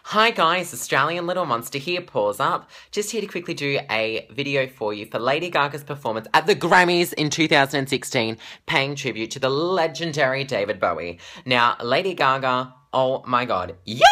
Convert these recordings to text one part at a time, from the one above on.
Hi guys, Australian Little Monster here, pause up. Just here to quickly do a video for you for Lady Gaga's performance at the Grammys in 2016, paying tribute to the legendary David Bowie. Now, Lady Gaga, oh my god, yes!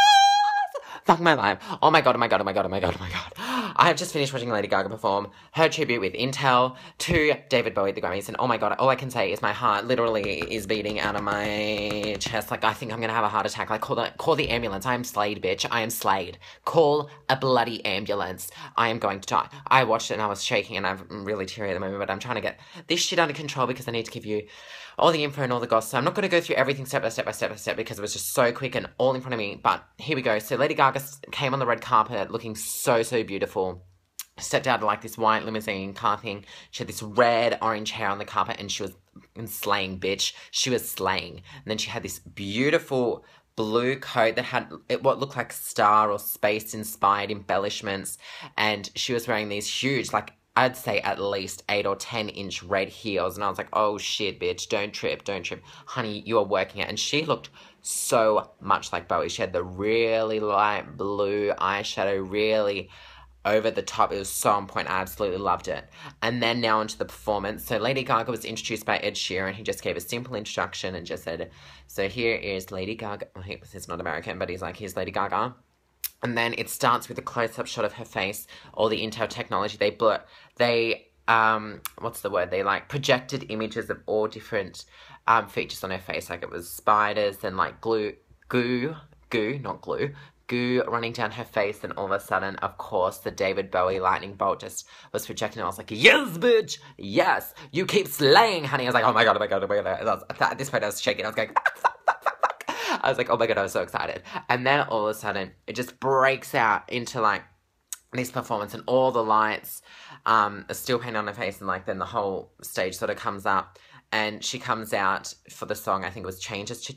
Fuck my life. Oh my god, oh my god, oh my god, oh my god, oh my god. I have just finished watching Lady Gaga perform her tribute with Intel to David Bowie at the Grammys, and oh my god, all I can say is my heart literally is beating out of my chest. Like, I think I'm gonna have a heart attack. Like, call the ambulance. I am slayed, bitch. I am slayed. Call a bloody ambulance. I am going to die. I watched it and I was shaking, and I'm really teary at the moment, but I'm trying to get this shit under control because I need to give you all the info and all the gossip. So I'm not going to go through everything step by step by step by step because it was just so quick and all in front of me. But here we go. So Lady Gaga came on the red carpet looking so beautiful. Stepped out of like this white limousine car thing. She had this red orange hair on the carpet and she was slaying, bitch. She was slaying. And then she had this beautiful blue coat that had what looked like star or space inspired embellishments. And she was wearing these huge, like, I'd say at least 8 or 10 inch red heels. And I was like, oh shit, bitch, don't trip. Honey, you are working it. And she looked so much like Bowie. She had the really light blue eyeshadow, really over the top. It was so on point. I absolutely loved it. And then now onto the performance. So Lady Gaga was introduced by Ed Sheeran. He just gave a simple introduction and just said, so here is Lady Gaga. Well, he's not American, but he's like, here's Lady Gaga. And then it starts with a close-up shot of her face, all the Intel technology. They like projected images of all different features on her face. Like it was spiders and like goo running down her face. And all of a sudden, of course, the David Bowie lightning bolt just was projecting. I was like, yes, bitch, yes, you keep slaying, honey. I was like, oh my god, oh my god, oh my god. At this point, I was shaking. I was going, fuck. I was like, oh my god, I was so excited. And then all of a sudden, it just breaks out into like this performance and all the lights are still painted on her face, and like then the whole stage sort of comes up and she comes out for the song. I think it was Changes.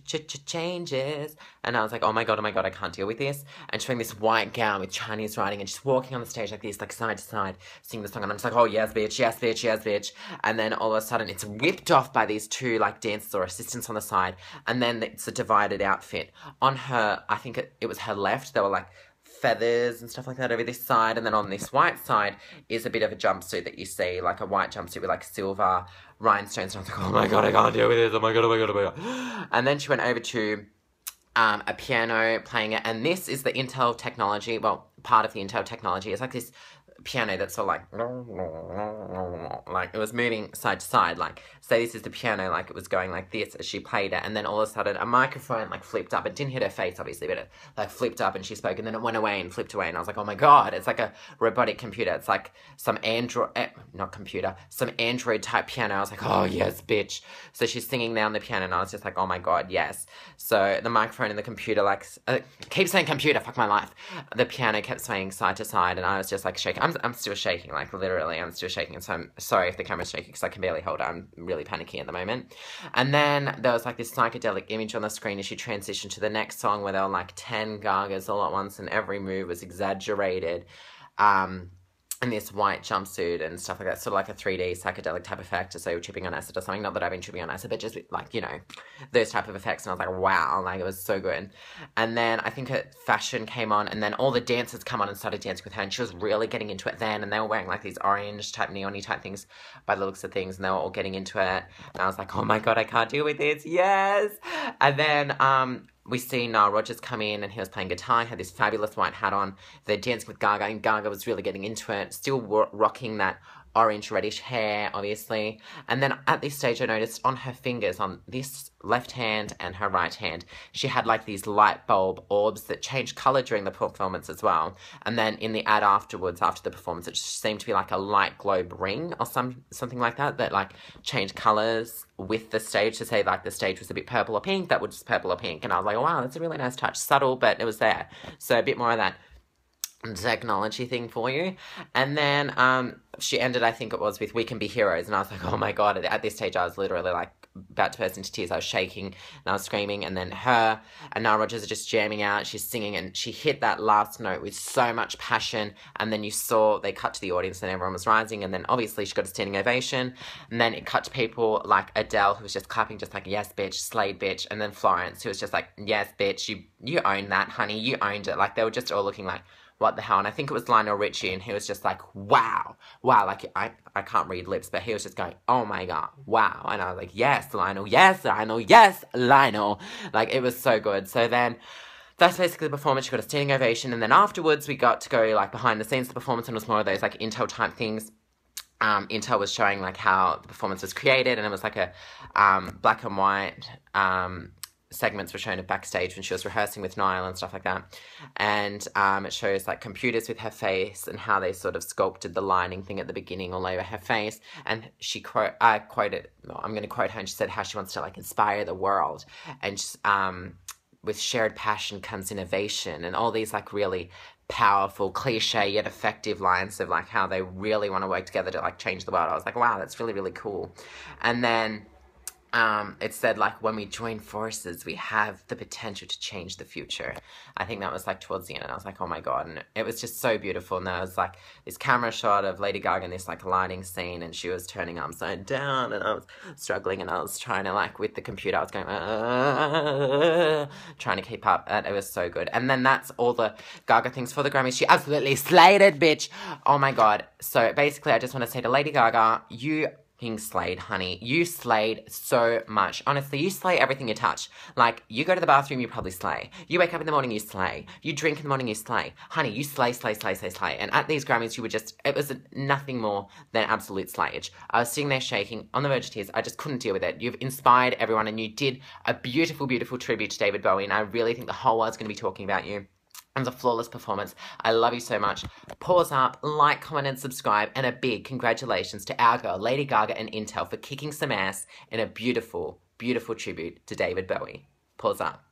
And I was like, oh my god, I can't deal with this. And she's wearing this white gown with Chinese writing and she's walking on the stage like this, like side to side, singing the song. And I'm just like, oh yes, bitch, yes, bitch, yes, bitch. And then all of a sudden it's whipped off by these two like dancers or assistants on the side. And then it's a divided outfit. On her, I think it was her left, there were like feathers and stuff like that over this side, and then on this white side is a bit of a jumpsuit that you see, like a white jumpsuit with like silver rhinestones. And I was like, oh my god, I can't deal with this, oh my god. And then she went over to a piano playing it, and this is the Intel technology, well, part of the Intel technology. It's like this piano that's sort of like it was moving side to side, like say this is the piano, like it was going like this as she played it, and then all of a sudden a microphone like flipped up. It didn't hit her face obviously, but it like flipped up and she spoke, and then it went away and flipped away, and I was like, oh my god, it's like a robotic computer. It's like some android type piano. I was like, oh yes, bitch. So she's singing down the piano and I was just like, oh my god, yes. So the microphone and the computer like keep saying computer, fuck my life. The piano kept swaying side to side and I was just like shaking. I'm still shaking, like literally I'm still shaking, and so I'm sorry if the camera's shaking because I can barely hold it. I'm really panicky at the moment. And then there was like this psychedelic image on the screen as she transitioned to the next song where there were like 10 Gagas all at once and every move was exaggerated. In this white jumpsuit and stuff like that, sort of like a 3D psychedelic type effect, so you're tripping on acid or something. Not that I've been tripping on acid, but just like, you know, those type of effects. And I was like, wow, like it was so good. And then I think her fashion came on, and then all the dancers come on and started dancing with her, and she was really getting into it then. And they were wearing like these orange type, neon-y type things by the looks of things, and they were all getting into it. And I was like, oh my god, I can't deal with this, yes! And then, we see Nile Rodgers come in and he was playing guitar. He had this fabulous white hat on. They're dancing with Gaga and Gaga was really getting into it. Still rocking that orange reddish hair, obviously. And then at this stage I noticed on her fingers, on this left hand and her right hand, she had like these light bulb orbs that changed colour during the performance as well. And then in the ad afterwards, after the performance, it seemed to be like a light globe ring or something like that like changed colours with the stage to say like the stage was a bit purple or pink, that was just purple or pink. And I was like, oh, wow, that's a really nice touch. Subtle, but it was there. So a bit more of that technology thing for you. And then she ended, I think it was, with We Can Be Heroes, and I was like, oh my god, at this stage I was literally like about to burst into tears. I was shaking and I was screaming, and then her and Nile Rodgers are just jamming out. She's singing, and she hit that last note with so much passion. And then you saw they cut to the audience, and everyone was rising. And then obviously she got a standing ovation. And then it cut to people like Adele, who was just clapping, just like, yes, bitch, slayed, bitch. And then Florence, who was just like, yes, bitch, you owned that, honey, you owned it. Like, they were just all looking like, what the hell? And I think it was Lionel Richie, and he was just like, wow, like, I can't read lips, but he was just going, oh my God, wow. And I was like, yes, Lionel, yes, Lionel, yes, Lionel. Like, it was so good. So then that's basically the performance. She got a standing ovation, and then afterwards we got to go, like, behind the scenes of the performance, and it was more of those, like, Intel type things. Intel was showing, like, how the performance was created, and it was like a black and white segments were shown at backstage when she was rehearsing with Niall and stuff like that. And it shows, like, computers with her face and how they sort of sculpted the lining thing at the beginning all over her face. And I'm going to quote her, and she said how she wants to, like, inspire the world. And with shared passion comes innovation, and all these, like, really powerful, cliche yet effective lines of, like, how they really want to work together to, like, change the world. I was like, wow, that's really, really cool. And then it said, like, when we join forces, we have the potential to change the future. I think that was, like, towards the end, and I was like, oh my God. And it was just so beautiful. And there was, like, this camera shot of Lady Gaga in this, like, lighting scene, and she was turning upside down, and I was struggling, and I was trying to, like, with the computer, I was going, trying to keep up, and it was so good. And then that's all the Gaga things for the Grammys. She absolutely slayed it, bitch. Oh my God. So basically, I just want to say to Lady Gaga, you fucking slayed, honey. You slayed so much. Honestly, you slay everything you touch. Like, you go to the bathroom, you probably slay. You wake up in the morning, you slay. You drink in the morning, you slay. Honey, you slay. And at these Grammys, you were just, it was nothing more than absolute slayage. I was sitting there shaking, on the verge of tears. I just couldn't deal with it. You've inspired everyone, and you did a beautiful, beautiful tribute to David Bowie, and I really think the whole world's going to be talking about you. It was a flawless performance. I love you so much. Pause up, like, comment, and subscribe. And a big congratulations to our girl, Lady Gaga and Intel, for kicking some ass in a beautiful, beautiful tribute to David Bowie. Pause up.